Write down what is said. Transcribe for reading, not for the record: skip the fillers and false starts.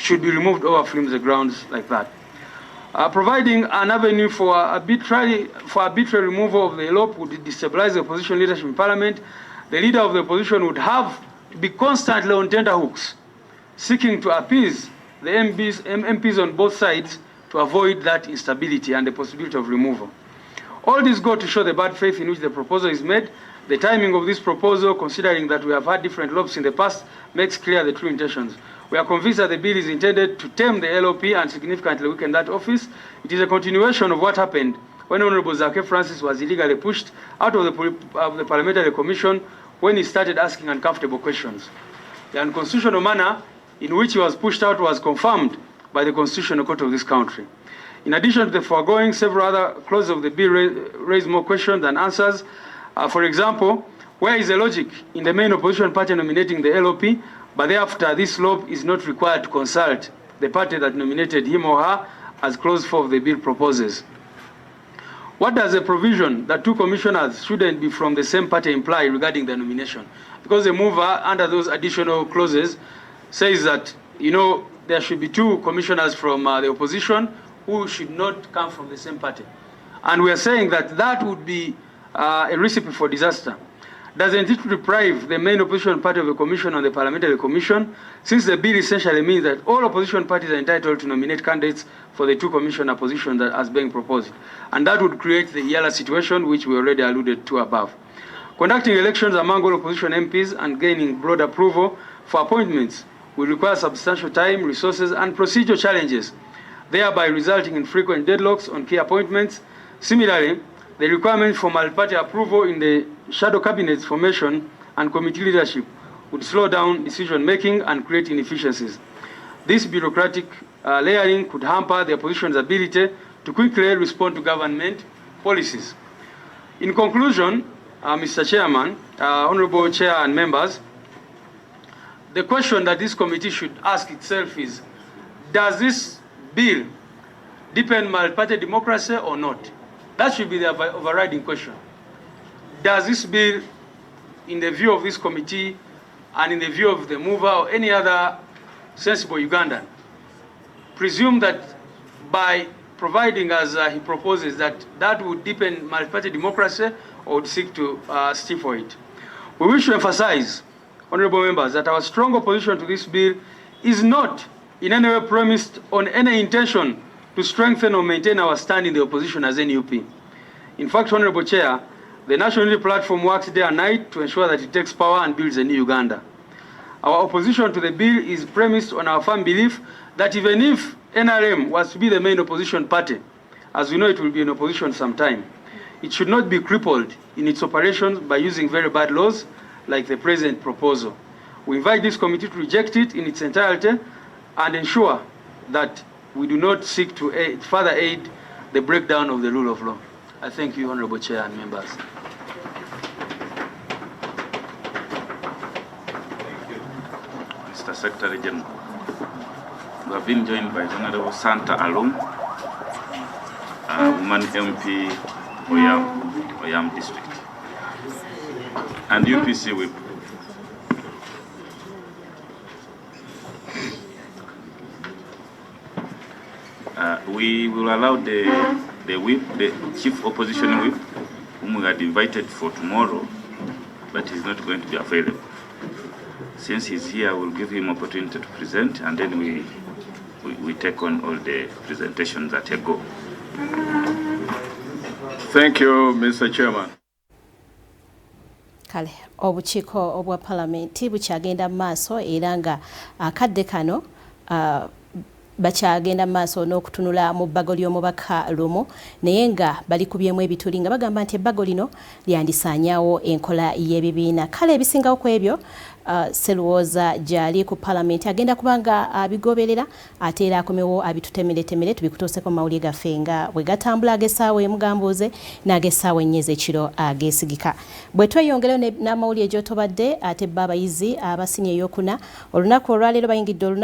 should be removed over flimsy grounds like that. Providing an avenue for arbitrary removal of the LOP would destabilize the opposition leadership in Parliament. The leader of the opposition would have to be constantly on tenterhooks, seeking to appease the MPs on both sides to avoid that instability and the possibility of removal. All this go to show the bad faith in which the proposal is made. The timing of this proposal, considering that we have had different LOPs in the past, makes clear the true intentions. We are convinced that the bill is intended to tame the LOP and significantly weaken that office. It is a continuation of what happened when Honorable Zake Francis was illegally pushed out of the Parliamentary Commission when he started asking uncomfortable questions. The unconstitutional manner in which he was pushed out was confirmed by the Constitutional Court of this country. In addition to the foregoing, several other clauses of the bill raise more questions than answers. For example, where is the logic in the main opposition party nominating the LOP, but thereafter this LOP is not required to consult the party that nominated him or her, as clause 4 of the bill proposes? What does the provision that 2 commissioners shouldn't be from the same party imply regarding the nomination? Because the mover, under those additional clauses, says that, there should be 2 commissioners from the opposition who should not come from the same party. And we are saying that that would be a recipe for disaster. Doesn't it deprive the main opposition party of the commission on the Parliamentary Commission, since the bill essentially means that all opposition parties are entitled to nominate candidates for the 2 commissioner positions that as being proposed? And that would create the Yala situation, which we already alluded to above. Conducting elections among all opposition MPs and gaining broad approval for appointments will require substantial time, resources, and procedural challenges, thereby resulting in frequent deadlocks on key appointments. Similarly, the requirement for multi-party approval in the shadow cabinet's formation and committee leadership would slow down decision-making and create inefficiencies. This bureaucratic layering could hamper the opposition's ability to quickly respond to government policies. In conclusion, Mr. Chairman, Honorable Chair and members, the question that this committee should ask itself is, does this bill deepen multi-party democracy or not? That should be the overriding question. Does this bill, in the view of this committee and in the view of the mover or any other sensible Ugandan, presume that by providing, as he proposes, that would deepen multi-party democracy, or would seek to stifle it? We wish to emphasize, honorable members, that our strong opposition to this bill is not in any way premised on any intention to strengthen or maintain our stand in the opposition as NUP. In fact, Honorable Chair, the National Unity Platform works day and night to ensure that it takes power and builds a new Uganda. Our opposition to the bill is premised on our firm belief that even if NRM was to be the main opposition party, as we know it will be in opposition sometime, it should not be crippled in its operations by using very bad laws like the present proposal. We invite this committee to reject it in its entirety and ensure that we do not seek to further aid the breakdown of the rule of law. I thank you, Honorable Chair and members. Thank you, Mr. Secretary General. We have been joined by Honorable Santa Alum, woman MP, Oyam District, and UPC Whip. We will allow the whip, the chief opposition whip, whom we had invited for tomorrow, but he's not going to be available. Since he's here, we'll give him opportunity to present, and then we take on all the presentations at a go. Thank you, Mr. Chairman. Kale obukiiko obwa Palamenti bukyagenda mu maaso era nga akadde kano bakyagenda mu maaso n'okutunula mu bbago ly'omubaka Lumu, naye nga balikubyemu ebituli nga bagamba nti ebbago lino lyandisaanyaawo enkola y'ebibiina. Kale ebisingawo ku ebyo Serwoza gyali ku Palamenti agenda kubanga abigoberera ate era akomewo abitutemeretemere tubikutuuseko mu mawulire gaffe nga bwe gatambula ag'essaawa emu Gambuuze n'ag'essaawa ennya ez'ekiro Ageesigika. Bwe tweyongerayo n'amawulire gy'otobadde ate bba abayizi abasinye ey'okuna olunaku olwaleero bayingidde